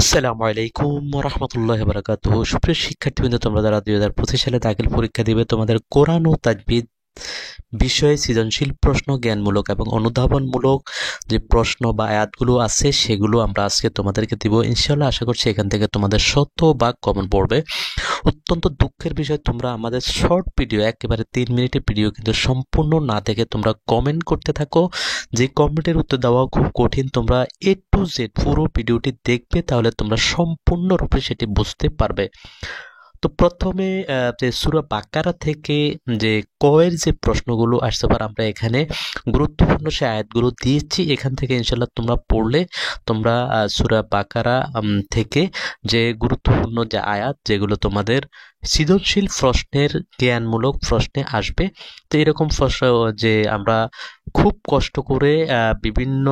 আসসালামু আলাইকুম রহমতুল্লাহ বারাকাতুহ। সুপ্রিয় শিক্ষার্থীবৃন্দ, তোমরা যারা 2025 সালে দাখিল পরীক্ষা দিবে, তোমাদের কোরআন ও তাজবিদ বিষয়ে সৃজনশীল প্রশ্ন, জ্ঞানমূলক এবং অনুধাবনমূলক যে প্রশ্ন বা আয়াতগুলো আছে সেগুলো আমরা আজকে তোমাদেরকে দিব ইনশাআল্লাহ। আশা করছি এখান থেকে তোমাদের শতভাগ কমন পড়বে। অত্যন্ত দুঃখের বিষয়, তোমরা আমাদের শর্ট ভিডিও, একেবারে 3 মিনিটের ভিডিও কিন্তু সম্পূর্ণ না দেখে তোমরা কমেন্ট করতে থাকো। যে কমেন্টের উত্তর দেওয়া খুব কঠিন। তোমরা A to Z পুরো ভিডিওটি দেখবে, তাহলে তোমরা সম্পূর্ণরূপে সেটি বুঝতে পারবে। তো প্রথমে যে সূরা বাকারা থেকে যে কয়ের যে প্রশ্নগুলো আসতে পারে, আমরা এখানে গুরুত্বপূর্ণ সে আয়াতগুলো দিয়েছি। এখান থেকে ইনশাল্লাহ তোমরা পড়লে তোমরা সূরা বাকারা থেকে যে গুরুত্বপূর্ণ যে আয়াত, যেগুলো তোমাদের সৃজনশীল প্রশ্নের, জ্ঞানমূলক প্রশ্নে আসবে। তো এরকম প্রশ্ন যে আমরা খুব কষ্ট করে বিভিন্ন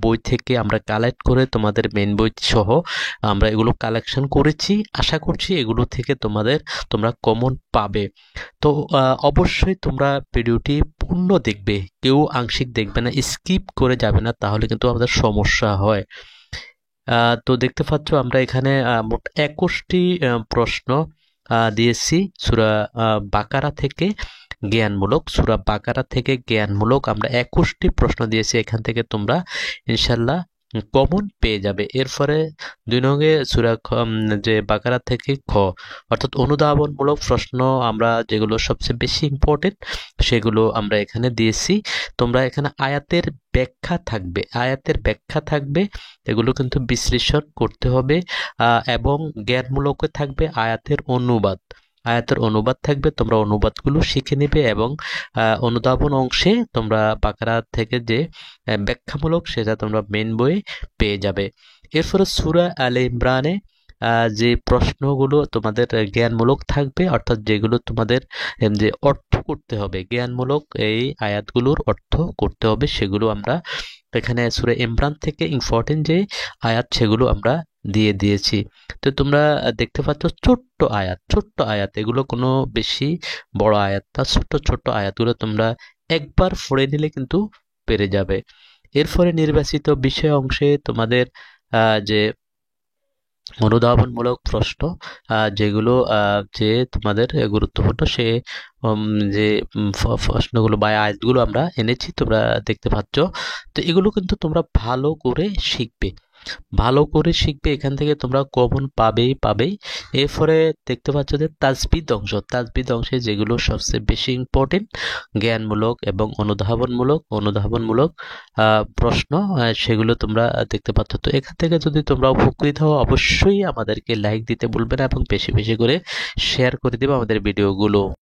বই থেকে আমরা কালেক্ট করে তোমাদের মেন বই সহ আমরা এগুলো কালেকশন করেছি। আশা করছি এগুলো থেকে তোমরা কমন পাবে। তো অবশ্যই তোমরা ভিডিওটি পূর্ণ দেখবে, কেউ আংশিক দেখবে না, স্কিপ করে যাবে না, তাহলে কিন্তু আমাদের সমস্যা হয়। তো দেখতে পাচ্ছ আমরা এখানে মোট 21টি প্রশ্ন দিয়েছি সূরা বাকারা থেকে জ্ঞানমূলক। সূরা বাকারা থেকে জ্ঞানমূলক আমরা 21টি প্রশ্ন দিয়েছি। এখান থেকে তোমরা ইনশাল্লাহ কমন পেয়ে যাবে। এরপরে 2 নঙ্গে সূরা যে বাকারা থেকে খ, অর্থাৎ অনুধাবনমূলক প্রশ্ন, আমরা যেগুলো সবচেয়ে বেশি ইম্পর্টেন্ট সেগুলো আমরা এখানে দিয়েছি। তোমরা এখানে আয়াতের ব্যাখ্যা থাকবে, এগুলো কিন্তু বিশ্লেষণ করতে হবে। এবং জ্ঞানমূলক থাকবে আয়াতের অনুবাদ থাকবে, তোমরা অনুবাদগুলো শিখে নেবে। এবং অনুধাবন অংশে তোমরা বাকারা থেকে যে ব্যাখ্যামূলক, সেটা তোমরা মেন বইয়ে পেয়ে যাবে। এরপরে সূরা আলে ইমরানে যে প্রশ্নগুলো তোমাদের জ্ঞানমূলক থাকবে, অর্থাৎ যেগুলো তোমাদের যে অর্থ করতে হবে, জ্ঞানমূলক এই আয়াতগুলোর অর্থ করতে হবে, সেগুলো আমরা এখানে সূরা ইমরান থেকে ইম্পর্টেন্ট যে আয়াত সেগুলো আমরা দিয়েছি। তো তোমরা দেখতে পাচ্ছ ছোট্ট আয়াত, এগুলো কোনো বেশি বড় আয়াত না, ছোট্ট আয়াতগুলো তোমরা একবার পড়ে নিলে কিন্তু পেরে যাবে। এরপরে নির্বাচিত বিষয় অংশে তোমাদের যে অনুধাবনমূলক প্রশ্ন, যেগুলো যে তোমাদের গুরুত্বপূর্ণ, সে যে প্রশ্নগুলো বা আয়াতগুলো আমরা এনেছি, তোমরা দেখতে পাচ্ছ। তো এগুলো কিন্তু তোমরা ভালো করে শিখবে। এখান থেকে তোমরা কমন পাবেই। এরপরে দেখতে পাচ্ছ যে তাজবিদ অংশে যেগুলো সবচেয়ে বেশি ইম্পর্টেন্ট, জ্ঞানমূলক এবং অনুধাবনমূলক প্রশ্ন, সেগুলো তোমরা দেখতে পাচ্ছ। তো এখান থেকে যদি তোমরা উপকৃত হও, অবশ্যই আমাদেরকে লাইক দিতে ভুলবে না এবং বেশি বেশি করে শেয়ার করে দেবে আমাদের ভিডিওগুলো।